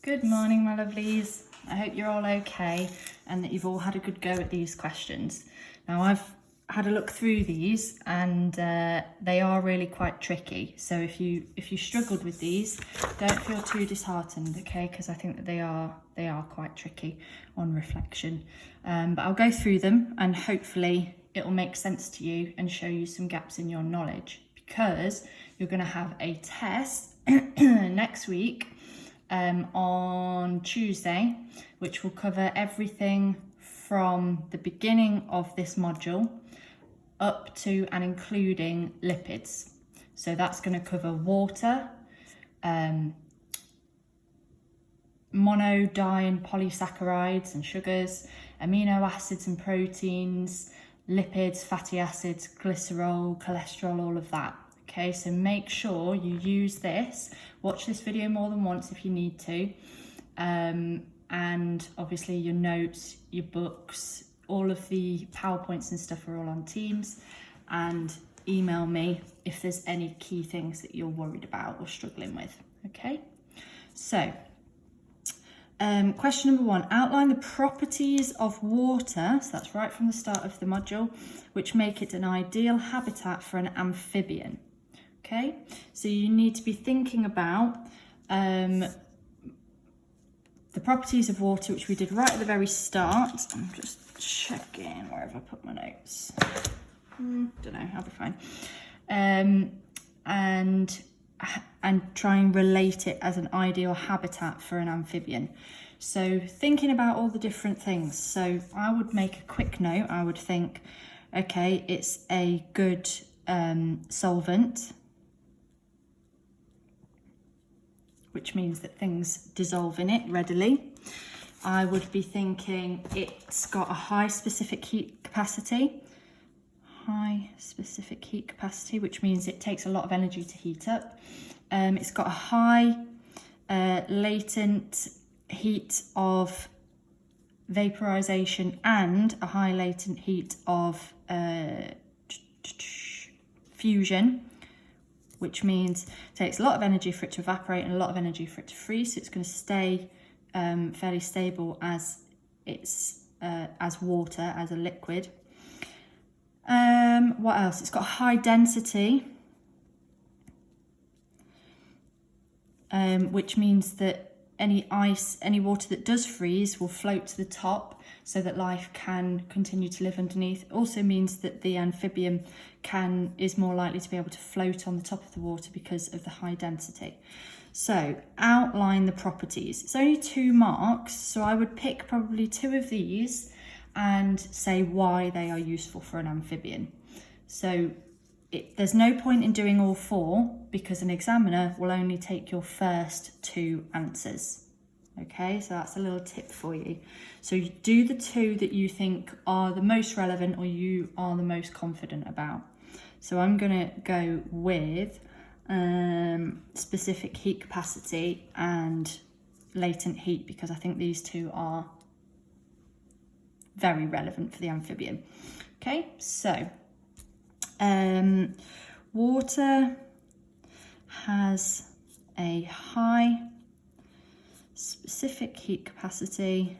Good morning, my lovelies. I hope you're all okay and that you've all had a good go at these questions. Now, I've had a look through these and they are really quite tricky. So if you struggled with these, don't feel too disheartened, okay? Because I think that they are quite tricky on reflection. But I'll go through them and hopefully it will make sense to you and show you some gaps in your knowledge, because you're going to have a test next week on Tuesday, which will cover everything from the beginning of this module up to and including lipids. So that's going to cover water, mono, di and polysaccharides and sugars, amino acids and proteins, lipids, fatty acids, glycerol, cholesterol, all of that. Okay, so make sure you use this. Watch this video more than once if you need to. And obviously your notes, your books, all of the PowerPoints and stuff are all on Teams. And email me if there's any key things that you're worried about or struggling with. Okay, so question number 1, outline the properties of water, so that's right from the start of the module, which make it an ideal habitat for an amphibian. Okay, so you need to be thinking about the properties of water, which we did right at the very start. I'm just checking where have I put my notes. Don't know, I'll be fine. And try and relate it as an ideal habitat for an amphibian. So thinking about all the different things. So I would make a quick note. I would think, okay, it's a good solvent, which means that things dissolve in it readily. I would be thinking it's got a high specific heat capacity. Which means it takes a lot of energy to heat up. It's got a high latent heat of vaporization and a high latent heat of fusion, which means it takes a lot of energy for it to evaporate and a lot of energy for it to freeze. So it's going to stay fairly stable as water, as a liquid. What else? It's got high density, which means that any water that does freeze will float to the top so that life can continue to live underneath. It also means that the amphibian is more likely to be able to float on the top of the water because of the high density. So outline the properties. It's only 2 marks, so I would pick probably 2 of these and say why they are useful for an amphibian. So there's no point in doing all 4 because an examiner will only take your first 2 answers. Okay, so that's a little tip for you. So you do the 2 that you think are the most relevant or you are the most confident about. So I'm going to go with specific heat capacity and latent heat because I think these 2 are very relevant for the amphibian. Okay, so water has a high specific heat capacity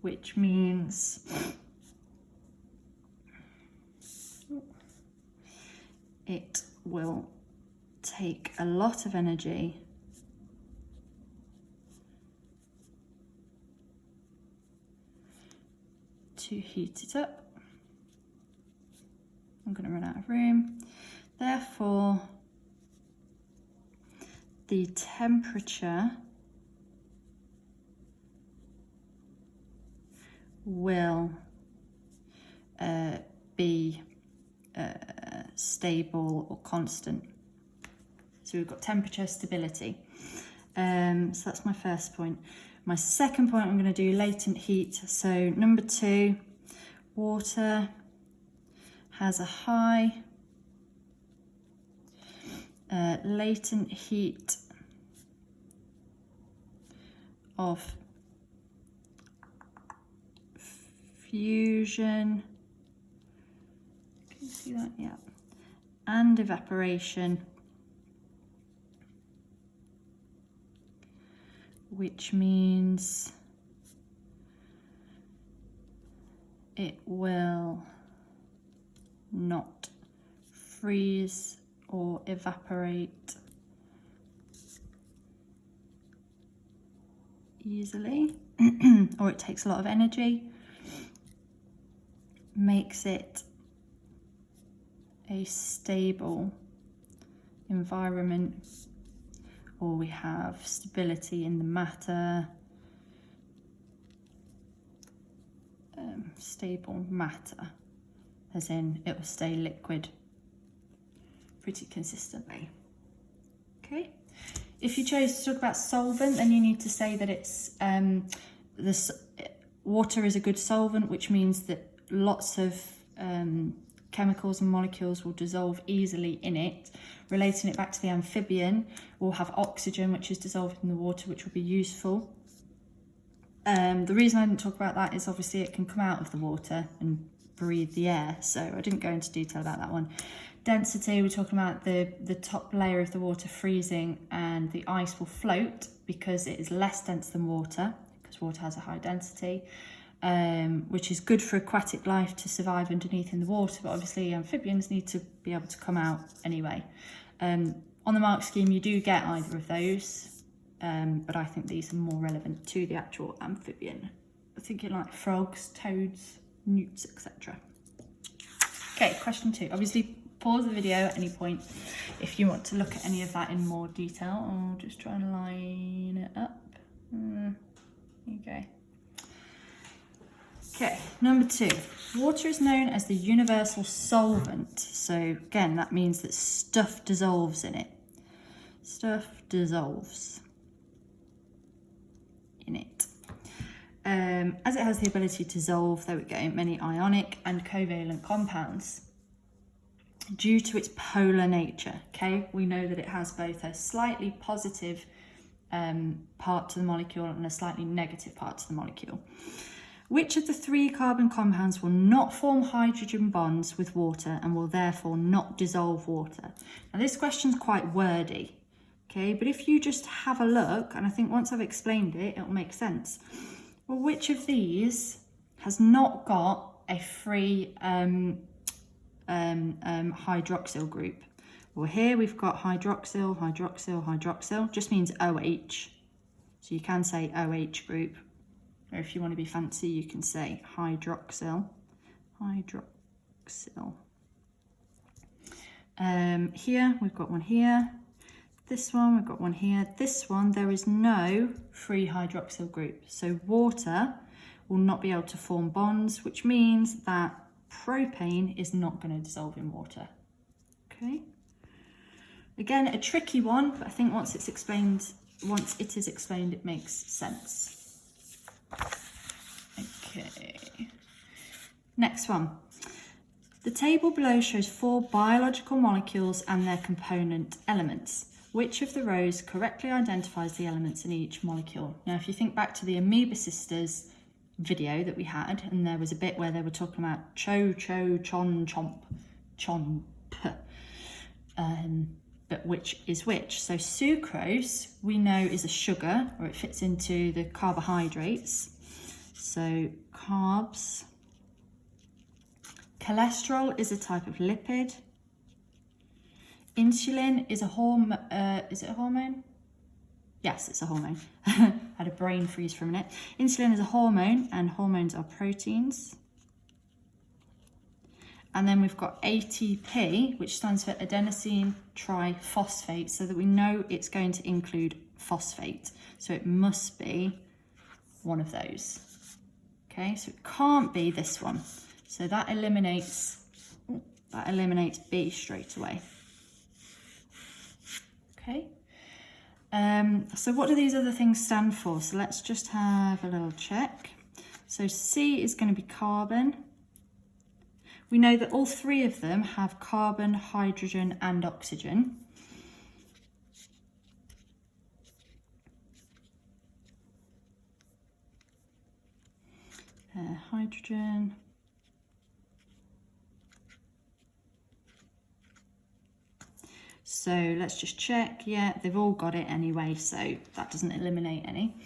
which means it will take a lot of energy to heat it up. I'm going to run out of room. Therefore, the temperature will be stable or constant. So we've got temperature stability. So that's my first point. My second point, I'm going to do latent heat. So number 2, water has a high latent heat of fusion. Can you see that? Yeah. and evaporation, which means it will not freeze or evaporate easily, or it takes a lot of energy, makes it a stable environment, or we have stability in the matter, stable matter, as in it will stay liquid pretty consistently. Okay. If you chose to talk about solvent, then you need to say that it's water is a good solvent, which means that lots of chemicals and molecules will dissolve easily in it. Relating it back to the amphibian, we'll have oxygen, which is dissolved in the water, which will be useful. The reason I didn't talk about that is obviously it can come out of the water and breathe the air, so I didn't go into detail about that one. Density, we're talking about the top layer of the water freezing, and the ice will float because it is less dense than water, because water has a high density, which is good for aquatic life to survive underneath in the water, but obviously amphibians need to be able to come out anyway. On the mark scheme you do get either of those, but I think these are more relevant to the actual amphibian. I'm thinking like frogs, toads, newts, etc. Okay, question 2. Obviously pause the video at any point if you want to look at any of that in more detail. I'll just try and line it up. Okay. Okay, number 2. Water is known as the universal solvent. So again, that means that stuff dissolves in it. Stuff dissolves in it. As it has the ability to dissolve, there we go, many ionic and covalent compounds. Due to its polar nature, okay, we know that it has both a slightly positive part to the molecule and a slightly negative part to the molecule. Which of the 3 carbon compounds will not form hydrogen bonds with water and will therefore not dissolve water? Now this question's quite wordy, okay, but if you just have a look, and I think once I've explained it, it'll make sense. Well, which of these has not got a free hydroxyl group? Well, here we've got hydroxyl, hydroxyl, hydroxyl, just means OH. So you can say OH group, or if you want to be fancy, you can say hydroxyl, hydroxyl. Here, we've got one here. This one, we've got one here. This one, there is no free hydroxyl group. So water will not be able to form bonds, which means that propane is not going to dissolve in water. Okay. Again, a tricky one, but I think once it is explained, it makes sense. Okay. Next one. The table below shows 4 biological molecules and their component elements. Which of the rows correctly identifies the elements in each molecule? Now, if you think back to the Amoeba Sisters video that we had, and there was a bit where they were talking about cho, chon, chomp, chomp, but which is which? So sucrose, we know, is a sugar, or it fits into the carbohydrates. So carbs. Cholesterol is a type of lipid. Insulin is a hormone. Is it a hormone? Yes, it's a hormone. Had a brain freeze for a minute. Insulin is a hormone, and hormones are proteins. And then we've got ATP, which stands for adenosine triphosphate, so that we know it's going to include phosphate. So it must be one of those. Okay, so it can't be this one. So that eliminates B straight away. Okay. So what do these other things stand for? So let's just have a little check. So C is going to be carbon. We know that all 3 of them have carbon, hydrogen and oxygen. Hydrogen. So let's just check. Yeah, they've all got it anyway, so that doesn't eliminate any.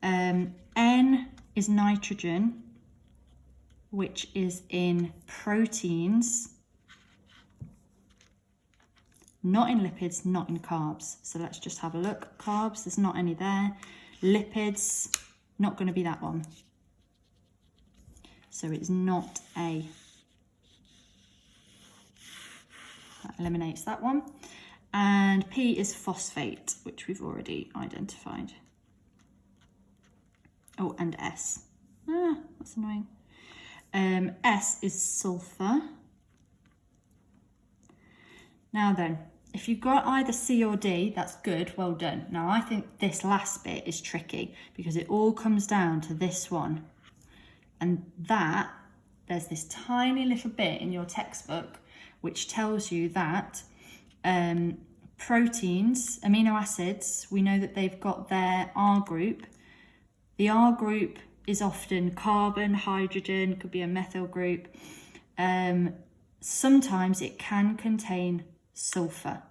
N is nitrogen, which is in proteins, not in lipids, not in carbs. So let's just have a look. Carbs, there's not any there. Lipids, not going to be that one. So it's not A. That eliminates that one. And P is phosphate, which we've already identified. Oh, and S. That's annoying. S is sulfur. Now then, if you've got either C or D, that's good, well done. Now I think this last bit is tricky because it all comes down to this one. And that, there's this tiny little bit in your textbook which tells you that proteins, amino acids, we know that they've got their R group. The R group is often carbon, hydrogen, could be a methyl group. Sometimes it can contain sulfur.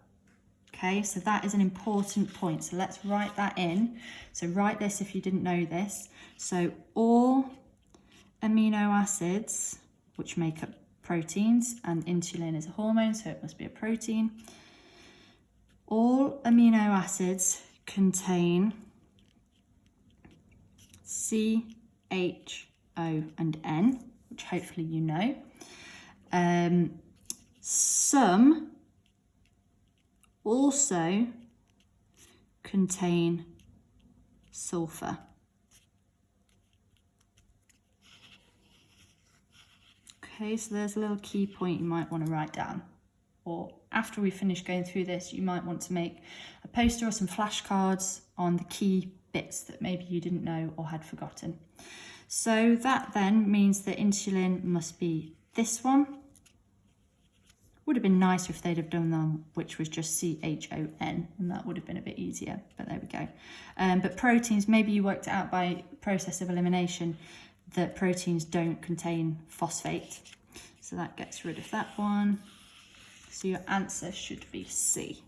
Okay, so that is an important point. So let's write that in. So write this if you didn't know this. So all amino acids, which make up proteins, and insulin is a hormone, so it must be a protein. All amino acids contain C, H, O, and N, which hopefully you know. Some also contain sulfur. Okay, so there's a little key point you might want to write down. Or after we finish going through this, you might want to make a poster or some flashcards on the key bits that maybe you didn't know or had forgotten. So that then means that insulin must be this one. Would have been nicer if they'd have done them, which was just CHON, and that would have been a bit easier, but there we go. But proteins, maybe you worked it out by process of elimination that proteins don't contain phosphate. So that gets rid of that one. So your answer should be C.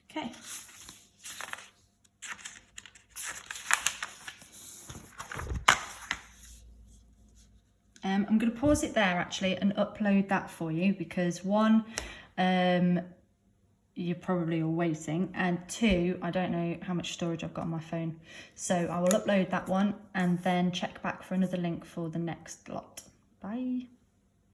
Okay. I'm going to pause it there actually and upload that for you because one, you're probably all waiting, and two, I don't know how much storage I've got on my phone. So I will upload that one and then check back for another link for the next lot. Bye.